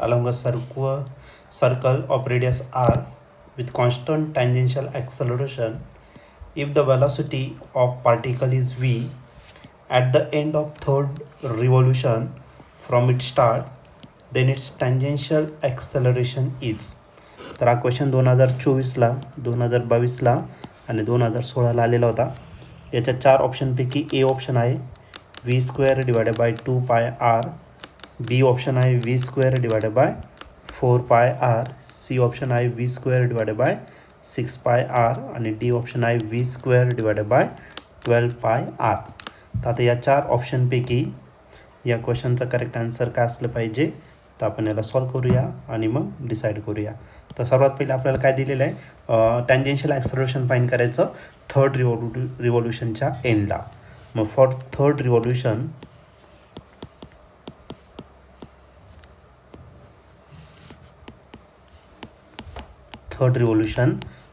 along a circle of radius r with constant tangential acceleration if the velocity of particle is v at the end of third revolution from its start then its tangential acceleration is. तर हा question 2024ला 2022ला आणि 2016ला आलेला होता. याच्या 4 ऑप्शनपैकी A option आहे v² divided bye 2πr, बी option आहे v² divided bye 4πr, C option आहे v² divided bye 6πr आणि डी ऑप्शन आहे v² डिवायडेड बाय 12πr. तर आता या 4 ऑप्शनपैकी या क्वेश्चनचा करेक्ट आन्सर काय असलं पाहिजे तर आपण याला सॉल्व करूया आणि मग डिसाईड करूया. तर सर्वात पहिले आपल्याला काय दिलेलं आहे, टँजेन्शियल ॲक्सलरेशन फाईंड करायचं थर्ड रिव्होल्यूशनच्या एंडला. मग फॉर थर्ड रिव्होल्यूशन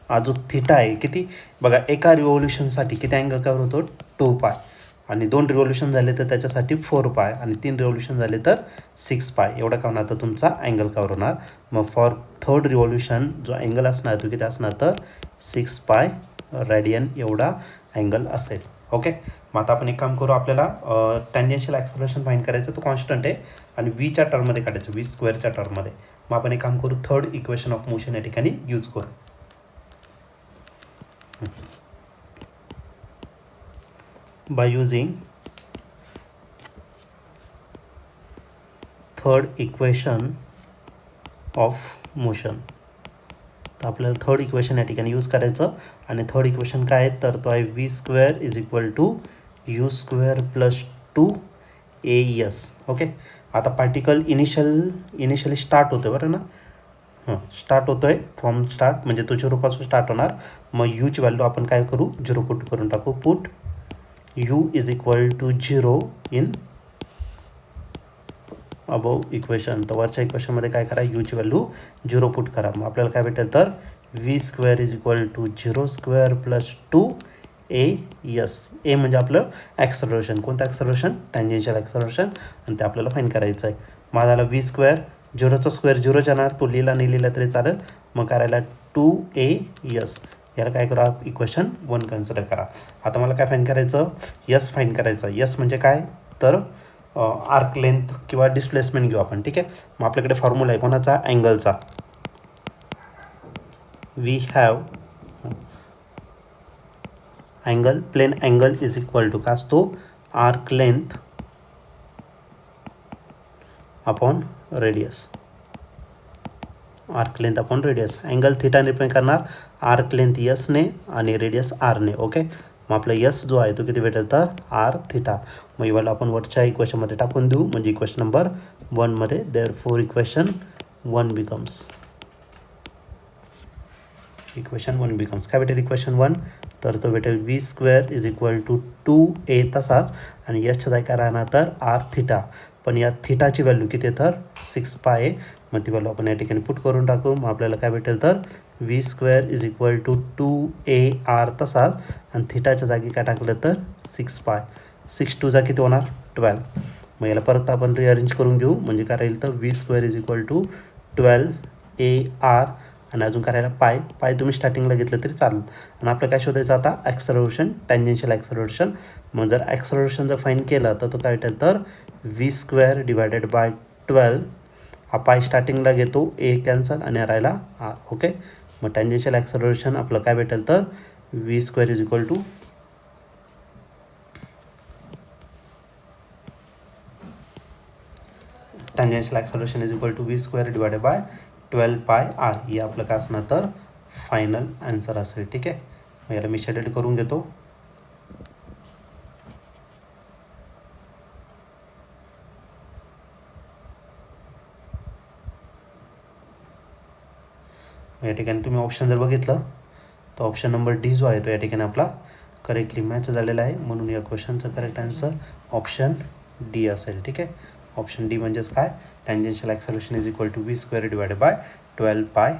हा जो थिटा आहे किती बघा, एका रिव्होल्यूशनसाठी किती अँगल कव्हर होतो 2π आणि 2 रिव्होल्यूशन झाले तर त्याच्यासाठी 4π आणि 3 रिव्होल्यूशन झाले तर 6π एवढा का होणार तर तुमचा अँगल कव्हर होणार. मग फॉर थर्ड रिव्होल्यूशन जो अँगल असणार तो किती असणार तर 6π रेडियन एवढा अँगल असेल. ओके, मग आता आपण एक काम करू, आपल्याला टँजेन्शियल ॲक्सलरेशन फाईंड करायचं, तो कॉन्स्टंट आहे आणि व्हीच्या टर्ममध्ये काढायचं, v² टर्ममध्ये. मग आपण एक काम करू, थर्ड इक्वेशन ऑफ मोशन या ठिकाणी यूज करू. by using third equation of motion. तर आपल्याला थर्ड इक्वेशन या ठिकाणी यूज करायचं आणि थर्ड इक्वेशन काय आहे तर तो आहे v² is equal to u² plus 2as. ओके, आता पार्टिकल इनिशियली स्टार्ट होतो बरं ना, स्टार्ट होतो आहे फ्रॉम स्टार्ट म्हणजे तो 0पासून स्टार्ट होणार. मग यूची व्हॅल्यू आपण काय करू 0 पुट करून टाकू. Put u is equal to 0 in above equation. तर वरच्या इक्वेशनमध्ये काय करा, यूची व्हॅल्यू 0 पुट करा. मग आपल्याला काय भेटेल तर v² is equal to 0² plus 2as. A म्हणजे आपलं ॲक्सलरेशन, कोणतं ॲक्सलरेशन टँजेन्शियल ॲक्सलरेशन, आणि ते आपल्याला फाईंड करायचं आहे. मग झाला v², 0चा स्क्वेअर 0 जाणार, तो लिहिला नाही लिहिला तरी चालेल. मग करायला 2as. याला काय करा इक्वेशन 1 कन्सिडर करा. आता मला काय फाईंड करायचं, यस फाईंड करायचं. यस म्हणजे काय तर आर्क लेंथ किंवा डिस्प्लेसमेंट घेऊ आपण. ठीक आहे, मग आपल्याकडे फॉर्म्युला आहे कोणाचा अँगलचा. We have angle, plane angle is equal to काय असतो arc length upon radius. Arc length upon radius. Angle थिटाने रिप्रेझेंट करणार, आर्क लेंथ यसने आणि रेडियस आरने. ओके, मग आपला यस जो आहे तो किती भेटेल तर आर थिटा. मग इव्हल आपण वरच्या इक्वेशनमध्ये टाकून देऊ म्हणजे इक्वेशन नंबर 1मध्ये. देअरफॉर इक्वेशन 1 बिकम्स काय भेटेल इक्वेशन 1 तर तो भेटेल v² is equal to 2a तसाच आणि यसच्या जागी काय राहणार तर आर थिटा. पण या थिटाची व्हॅल्यू किती आहे तर 6π आहे. मग ती व्हॅल्यू आपण या ठिकाणी पुट करून टाकू. मग आपल्याला काय भेटेल तर v² is equal to 2ar तसाच आणि थिटाच्या जागी काय टाकलं तर 6π. 6 2 किती होणार 12. मग याला परत आपण रिअरेंज करून घेऊ म्हणजे काय राहील तर v² is equal to 12ar आणि अजून करायला पाय तुम्ही स्टार्टिंगला घेतलं तरी चालेल. आणि आपलं काय शोधायचं आता ॲक्सलरेशन, टँजेन्शियल ॲक्सलरेशन. मग जर ॲक्सलरेशन जर फाईंड केलं तर तो काय भेटेल तर v² डिवायडेड बाय 12. हा पाय स्टार्टिंगला घेतो, ए कॅन्सल आणि राहिला आर. ओके, मग टँजेन्शियल ॲक्सलरेशन आपलं काय भेटेल तर v² is equal to tangential acceleration is equal to v² divided by 12πr. हे आपलं काय असणार तर फायनल आन्सर असेल. ठीक आहे, मग याला मी शेड्यूल करून घेतो. या ठिकाणी तुम्ही ऑप्शन जर बघितलं तर ऑप्शन नंबर डी जो आहे तो या ठिकाणी आपला करेक्टली मॅच झालेला आहे. म्हणून या क्वेश्चनचं करेक्ट आन्सर ऑप्शन डी असेल. ठीक आहे, ऑप्शन डी म्हणजेच काय tangential acceleration is equal to v² divided by 12πr.